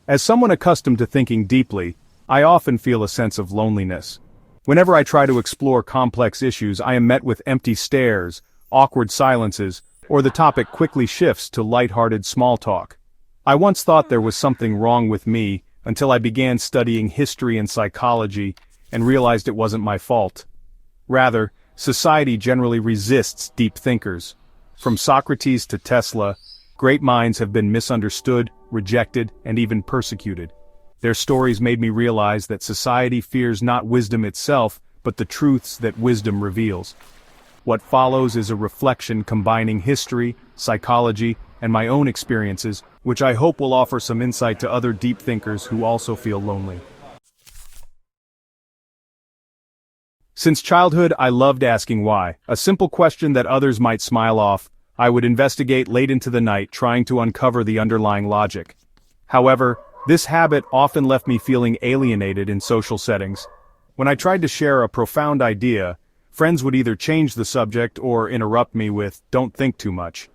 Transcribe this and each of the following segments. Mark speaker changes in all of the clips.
Speaker 1: As someone accustomed to thinking deeply, I often feel a sense of loneliness. Whenever I try to explore complex issues, I am met with empty stares, awkward silences, or the topic quickly shifts to light-hearted small talk. I once thought there was something wrong with me, until I began studying history and psychology, and realized it wasn't my fault. Rather, society generally resists deep thinkers. From Socrates to Tesla, great minds have been misunderstood, rejected, and even persecuted. Their stories made me realize that society fears not wisdom itself, but the truths that wisdom reveals. What follows is a reflection combining history, psychology, and my own experiences, which I hope will offer some insight to other deep thinkers who also feel lonely. Since childhood, I loved asking why, a simple question that others might smile off. I would investigate late into the night, trying to uncover the underlying logic. However, this habit often left me feeling alienated in social settings. When I tried to share a profound idea, friends would either change the subject or interrupt me with, "Don't think too much."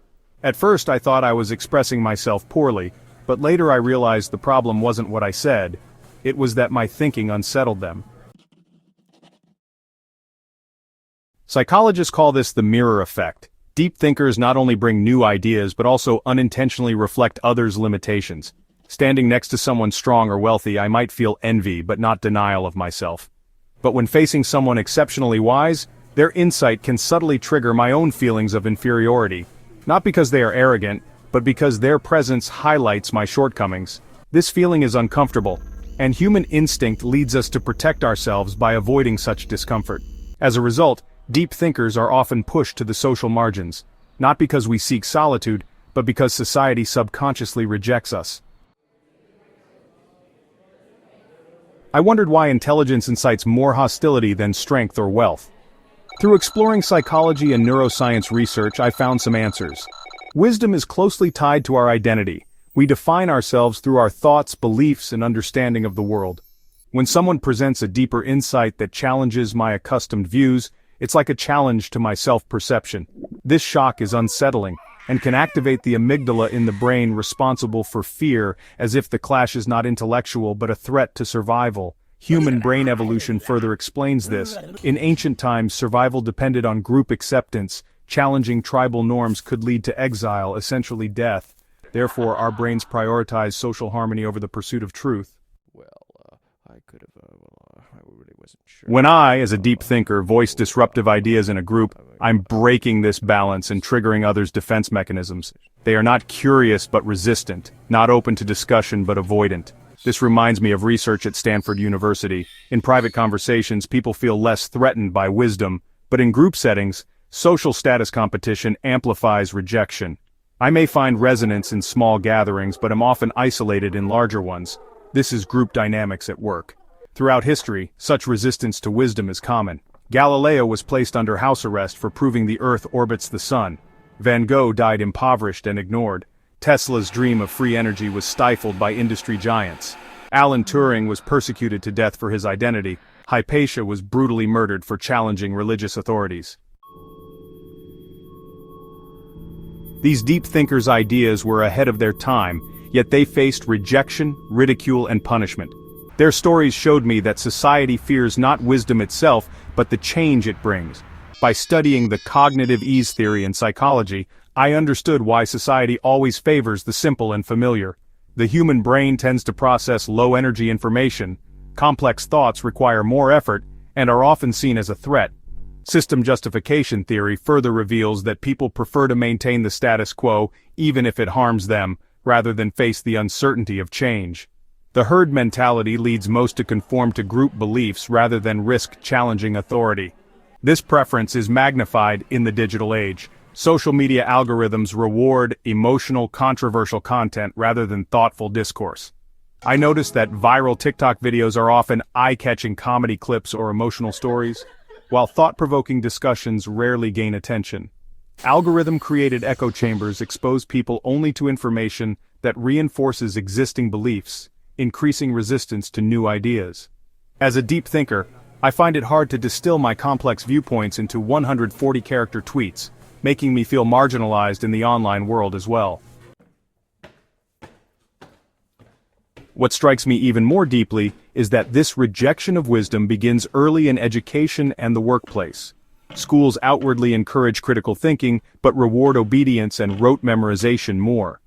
Speaker 1: At first I thought I was expressing myself poorly, but later I realized the problem wasn't what I said, it was that my thinking unsettled them. Psychologists call this the mirror effect. Deep thinkers not only bring new ideas but also unintentionally reflect others' limitations. Standing next to someone strong or wealthy, I might feel envy but not denial of myself. But when facing someone exceptionally wise, their insight can subtly trigger my own feelings of inferiority. Not because they are arrogant, but because their presence highlights my shortcomings. This feeling is uncomfortable, and human instinct leads us to protect ourselves by avoiding such discomfort. As a result, deep thinkers are often pushed to the social margins, not because we seek solitude, but because society subconsciously rejects us. I wondered why intelligence incites more hostility than strength or wealth. Through exploring psychology and neuroscience research, I found some answers. Wisdom is closely tied to our identity. We define ourselves through our thoughts, beliefs, and understanding of the world. When someone presents a deeper insight that challenges my accustomed views, it's like a challenge to my self-perception. This shock is unsettling, and can activate the amygdala in the brain responsible for fear, as if the clash is not intellectual but a threat to survival. Human brain evolution further explains this. In ancient times, survival depended on group acceptance. Challenging tribal norms could lead to exile, essentially death. Therefore, our brains prioritize social harmony over the pursuit of truth.
Speaker 2: I really wasn't sure.
Speaker 1: When I, as a deep thinker, voice disruptive ideas in a group, I'm breaking this balance and triggering others' defense mechanisms. They are not curious but resistant, not open to discussion but avoidant. This reminds me of research at Stanford University. In private conversations, people feel less threatened by wisdom, but in group settings, social status competition amplifies rejection. I may find resonance in small gatherings, but am often isolated in larger ones. This is group dynamics at work. Throughout history, such resistance to wisdom is common. Galileo was placed under house arrest for proving the Earth orbits the Sun. Van Gogh died impoverished and ignored. Tesla's dream of free energy was stifled by industry giants. Alan Turing was persecuted to death for his identity. Hypatia was brutally murdered for challenging religious authorities. These deep thinkers' ideas were ahead of their time, yet they faced rejection, ridicule, and punishment. Their stories showed me that society fears not wisdom itself, but the change it brings. By studying the cognitive ease theory in psychology, I understood why society always favors the simple and familiar. The human brain tends to process low-energy information. Complex thoughts require more effort, and are often seen as a threat. System justification theory further reveals that people prefer to maintain the status quo, even if it harms them, rather than face the uncertainty of change. The herd mentality leads most to conform to group beliefs rather than risk challenging authority. This preference is magnified in the digital age. Social media algorithms reward emotional, controversial content rather than thoughtful discourse. I noticed that viral TikTok videos are often eye-catching comedy clips or emotional stories, while thought-provoking discussions rarely gain attention. Algorithm-created echo chambers expose people only to information that reinforces existing beliefs, increasing resistance to new ideas. As a deep thinker, I find it hard to distill my complex viewpoints into 140-character tweets, making me feel marginalized in the online world as well. What strikes me even more deeply is that this rejection of wisdom begins early in education and the workplace. Schools outwardly encourage critical thinking, but reward obedience and rote memorization more.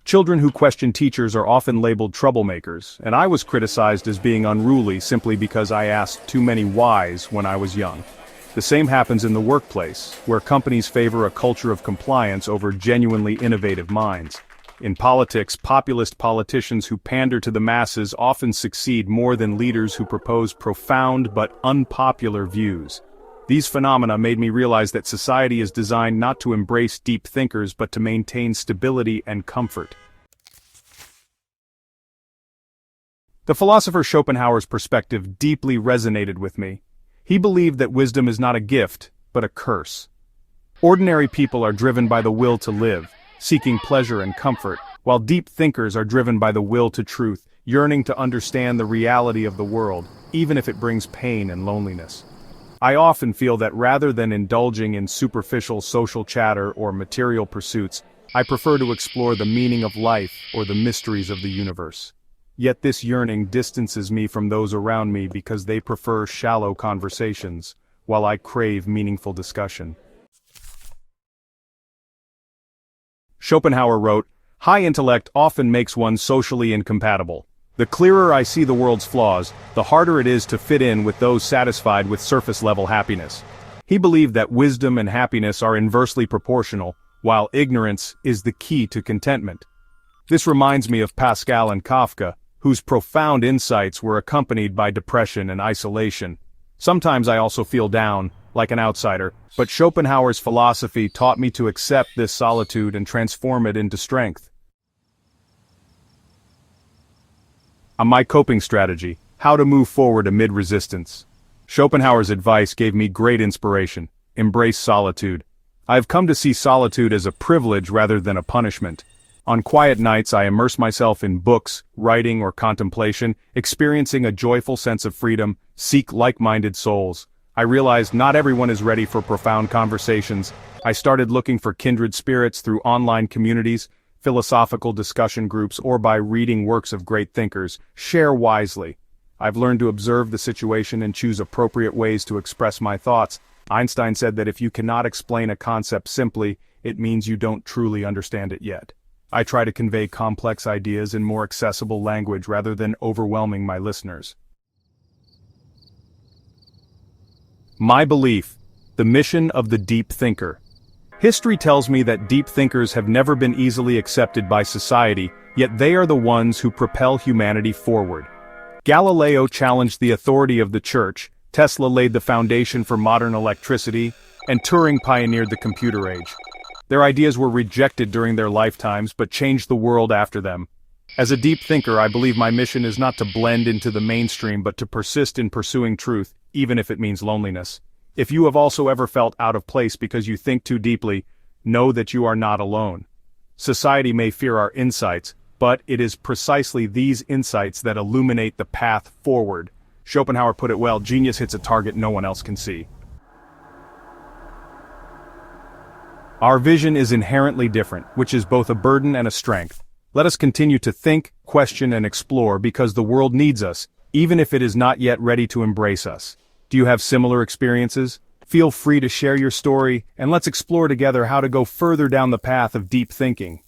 Speaker 1: Children who question teachers are often labeled troublemakers, and I was criticized as being unruly simply because I asked too many whys when I was young. The same happens in the workplace, where companies favor a culture of compliance over genuinely innovative minds. In politics, populist politicians who pander to the masses often succeed more than leaders who propose profound but unpopular views. These phenomena made me realize that society is designed not to embrace deep thinkers but to maintain stability and comfort. The philosopher Schopenhauer's perspective deeply resonated with me. He believed that wisdom is not a gift, but a curse. Ordinary people are driven by the will to live, seeking pleasure and comfort, while deep thinkers are driven by the will to truth, yearning to understand the reality of the world, even if it brings pain and loneliness. I often feel that rather than indulging in superficial social chatter or material pursuits, I prefer to explore the meaning of life or the mysteries of the universe. Yet this yearning distances me from those around me because they prefer shallow conversations, while I crave meaningful discussion. Schopenhauer wrote, "High intellect often makes one socially incompatible. The clearer I see the world's flaws, the harder it is to fit in with those satisfied with surface-level happiness." He believed that wisdom and happiness are inversely proportional, while ignorance is the key to contentment. This reminds me of Pascal and Kafka, whose profound insights were accompanied by depression and isolation. Sometimes I also feel down, like an outsider, but Schopenhauer's philosophy taught me to accept this solitude and transform it into strength. On my coping strategy, how to move forward amid resistance. Schopenhauer's advice gave me great inspiration. Embrace solitude. I have come to see solitude as a privilege rather than a punishment. On quiet nights I immerse myself in books, writing, or contemplation, experiencing a joyful sense of freedom, seek like-minded souls. I realized not everyone is ready for profound conversations. I started looking for kindred spirits through online communities, philosophical discussion groups, or by reading works of great thinkers. Share wisely. I've learned to observe the situation and choose appropriate ways to express my thoughts. Einstein said that if you cannot explain a concept simply, it means you don't truly understand it yet. I try to convey complex ideas in more accessible language rather than overwhelming my listeners. My belief: the mission of the deep thinker. History tells me that deep thinkers have never been easily accepted by society, yet they are the ones who propel humanity forward. Galileo challenged the authority of the church, Tesla laid the foundation for modern electricity, and Turing pioneered the computer age. Their ideas were rejected during their lifetimes but changed the world after them. As a deep thinker, I believe my mission is not to blend into the mainstream but to persist in pursuing truth, even if it means loneliness. If you have also ever felt out of place because you think too deeply, know that you are not alone. Society may fear our insights, but it is precisely these insights that illuminate the path forward. Schopenhauer put it well, genius hits a target no one else can see. Our vision is inherently different, which is both a burden and a strength. Let us continue to think, question, and explore because the world needs us, even if it is not yet ready to embrace us. Do you have similar experiences? Feel free to share your story, and let's explore together how to go further down the path of deep thinking.